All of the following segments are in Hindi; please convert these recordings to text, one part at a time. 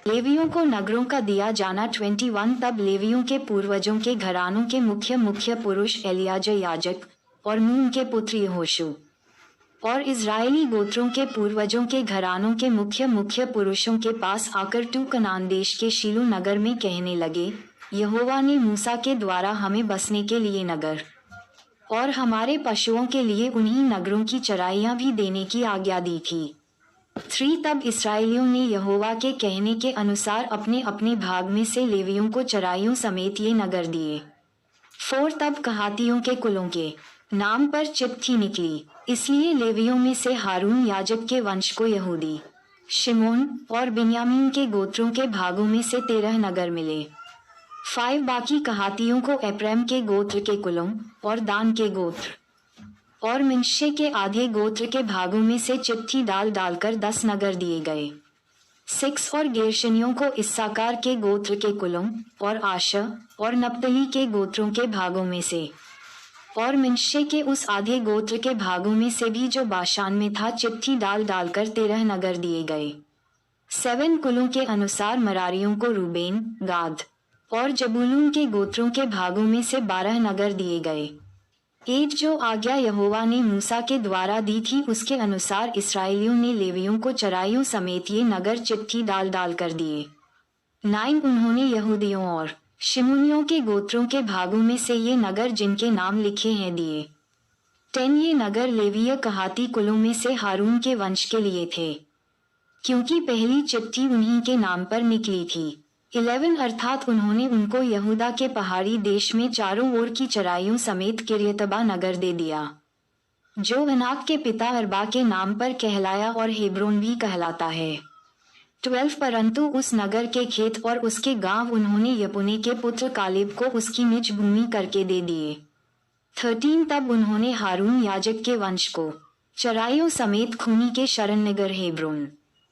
लेवियों को नगरों का दिया जाना 21। तब लेवियों के पूर्वजों के घरानों के मुख्य पुरुष एलियाजा याजक और नून के पुत्र यहोशू और इजरायली गोत्रों के पूर्वजों के घरानों के मुख्य पुरुषों के पास आकर टू कनान देश के शीलो नगर में कहने लगे, यहोवा ने मूसा के द्वारा हमें बसने के लिए नगर और हमारे पशुओं के लिए उन्हीं नगरों की चराइयां भी देने की आज्ञा दी थी। 3 तब इस्राएलियों ने यहोवा के कहने के अनुसार अपने अपने भाग में से लेवियों को चराइयों समेत ये नगर दिए। 4 तब कहातियों के कुलों के नाम पर चिट्ठी निकली, इसलिए लेवियों में से हारून याजक के वंश को यहूदी, शिमोन और बिन्यामीन के गोत्रों के भागों में से 13 नगर मिले। 5 बाकी कहातियों को एप्रैम के गोत्र के कुलों और दान के गोत्र और मिनश्शे के आधे गोत्र के भागों में से चिट्ठी डालकर 10 नगर दिए गए। 6 और गेर्शनियों को इस्साकार के गोत्र के कुलों और आशा और नप्तली के गोत्रों के भागों में से और मिनश्शे के उस आधे गोत्र के भागों में से भी जो बाशान में था चिट्ठी डालकर 13 नगर दिए गए। 7 कुलों के अनुसार मरारियों को रूबेन, गाद और जबूलून के गोत्रों के भागों में से 12 नगर दिए गए। 8 जो आज्ञा यहोवा ने मूसा के द्वारा दी थी उसके अनुसार इसराइलियों ने लेवियों को चराइयों समेत ये नगर चिट्ठी डालकर दिए। 9 उन्होंने यहूदियों और शिमोनियों के गोत्रों के भागों में से ये नगर जिनके नाम लिखे हैं दिए। 10 ये नगर लेवीय कहाती कुलों में से हारून के वंश के लिए थे, क्योंकि पहली चिट्ठी उन्हीं के नाम पर निकली थी। 11 अर्थात उन्होंने उनको यहूदा के पहाड़ी देश में चारों ओर की चराइयों समेत किर्यतबा नगर दे दिया, जो अनाक के पिता अरबा के नाम पर कहलाया और हेब्रोन भी कहलाता है। 12 परंतु उस नगर के खेत और उसके गांव उन्होंने यपुने के पुत्र कालेब को उसकी निज भूमि करके दे दिए। 13 तब उन्होंने हारून याजक के वंश को चराइयों समेत खूनी के शरणनगर हेब्रोन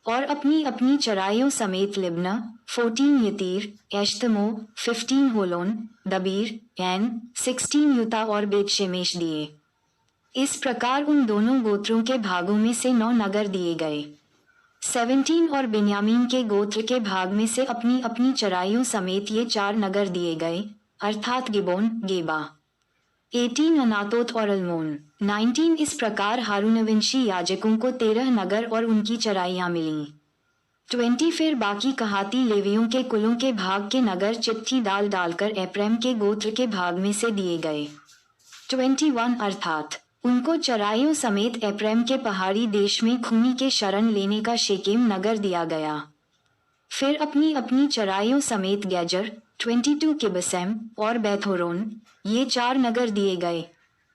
और अपनी अपनी चराइयों समेत लिब्ना, 14 यतीर, एश्तमो, 15 होलोन, दबीर, एन, 16 युता और बेत शेमेश दिए। इस प्रकार उन दोनों गोत्रों के भागों में से 9 नगर दिए गए। 17 और बिन्यामीन के गोत्र के भाग में से अपनी अपनी चराइयों समेत ये 4 नगर दिए गए, अर्थात गिबोन, गेबा। 18 अनातोत और अल्मोन। 19 इस प्रकार हारूनवंशी याजकों को 13 नगर और उनकी चराइयां मिलीं। 20 फिर बाकी कहाती लेवियों के कुलों के भाग के नगर चिट्ठी डालकर एप्रैम के गोत्र के भाग में से दिए गए। 21 अर्थात उनको चराइयों समेत एप्रैम के पहाड़ी देश में खूनी के शरण लेने का शेकेम नगर दिया गया। फिर अपनी अपनी चराइयों समेत गैजर, 22 किबसेम और बैथोरोन, ये 4 नगर दिए गए।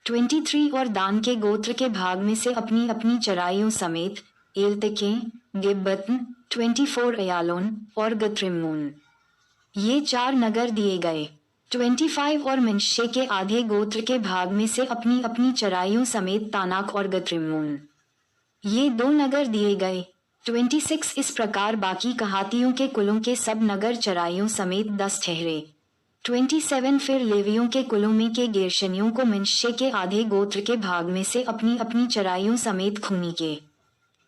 23 और दान के गोत्र के भाग में से अपनी अपनी चराइयों समेत एलतके, गिब्बतन, 24 अयालोन और गत्रिम्मोन, ये 4 नगर दिए गए। 25 और मिनश्शे के आधे गोत्र के भाग में से अपनी अपनी चराइयों समेत तानाक और गत्रिम्मोन, ये 2 नगर दिए गए। 26 इस प्रकार बाकी कहातियों के कुलों के सब नगर चराइयों समेत 10 ठहरे। 27 फिर लेवियों के कुलों में के गेर्शनियों को मिनश्शे के आधे गोत्र के भाग में से अपनी अपनी चराइयों समेत खूनी के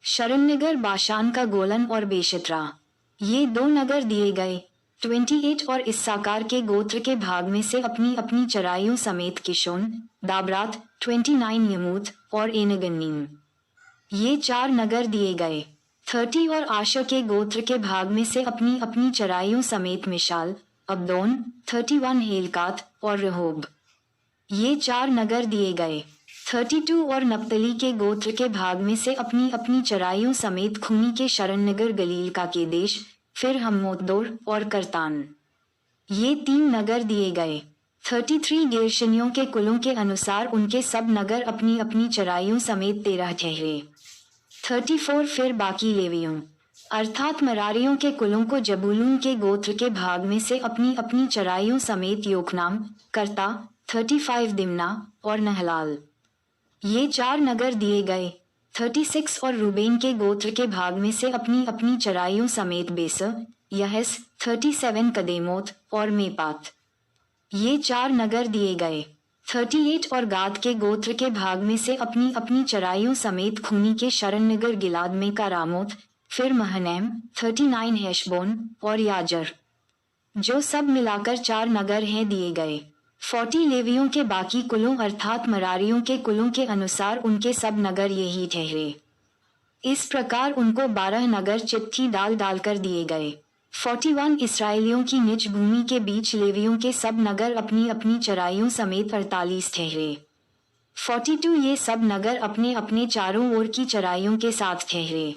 शरणनगर बाशान का गोलन और बेशतरा, ये 2 नगर दिए गए। 28 और इस्साकार के गोत्र के भाग में से अपनी अपनी चराइयों समेत किशोन, दाबरात, 29 यमूत और एनगन्नीम, ये 4 नगर दिए गए। 30 और आशा के गोत्र के भाग में से अपनी अपनी चराइयों समेत मिशाल, अब्दोन, 31 हेलकात और रहोब, ये 4 नगर दिए गए। 32 और नप्तली के गोत्र के भाग में से अपनी अपनी चराइयों समेत खूनी के शरणनगर गलील का के देश, फिर हम्मोतदोर और करतान, ये 3 नगर दिए गए। 33 गेर्शनियों के कुलों के अनुसार उनके सब नगर अपनी अपनी चराइयों समेत 13 ठहरे। 34 फिर बाकी लेवियों अर्थात मरारियों के कुलों को जबूलून के गोत्र के भाग में से अपनी अपनी चराइयों समेत योकनाम, करता, 35 दिमना और नहलाल, ये 4 नगर दिए गए। 36 और रूबेन के गोत्र के भाग में से अपनी अपनी चराइयों समेत बेस, यहस, 37 कदेमोत और मेपात, ये 4 नगर दिए गए। 38 और गाद के गोत्र के भाग में से अपनी अपनी चराइयों समेत खूनी के शरणनगर गिलाद में का रामोत, फिर महनैम 39 हेशबोन और याजर, जो सब मिलाकर 4 नगर हैं दिए गए। 40 लेवियों के बाकी कुलों अर्थात मरारियों के कुलों के अनुसार उनके सब नगर यही ठहरे। इस प्रकार उनको 12 नगर चिट्ठी डालकर दिए गए। 41 इसराइलियों की निज भूमि के बीच लेवियों के सब नगर अपनी अपनी चराइयों समेत 48 ठहरे। 42 ये सब नगर अपने अपने चारों ओर की चराइयों के साथ ठहरे।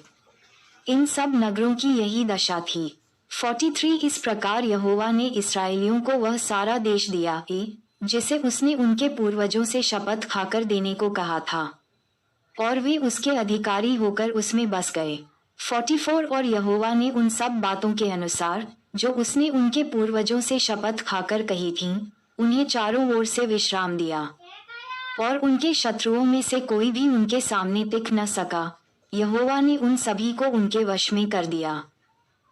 इन सब नगरों की यही दशा थी। 43 इस प्रकार यहोवा ने इसराइलियों को वह सारा देश दिया जिसे उसने उनके पूर्वजों से शपथ खाकर देने को कहा था, और वे उसके अधिकारी होकर उसमें बस गए। 44 और यहोवा ने उन सब बातों के अनुसार जो उसने उनके पूर्वजों से शपथ खाकर कही थीं, उन्हें चारों ओर से विश्राम दिया, और उनके शत्रुओं में से कोई भी उनके सामने टिक न सका। यहोवा ने उन सभी को उनके वश में कर दिया।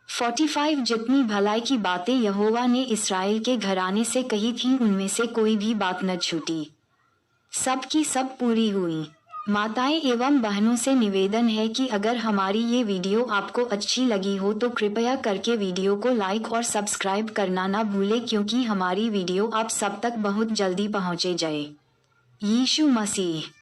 45 जितनी भलाई की बातें यहोवा ने इस्राएल के घराने से कही थीं, उनमें से कोई भी बात न छूटी, सब की सब पूरी हुई। माताएं एवं बहनों से निवेदन है कि अगर हमारी ये वीडियो आपको अच्छी लगी हो तो कृपया करके वीडियो को लाइक और सब्सक्राइब करना ना भूलें, क्योंकि हमारी वीडियो आप सब तक बहुत जल्दी पहुंचे जाए। यीशु मसीह।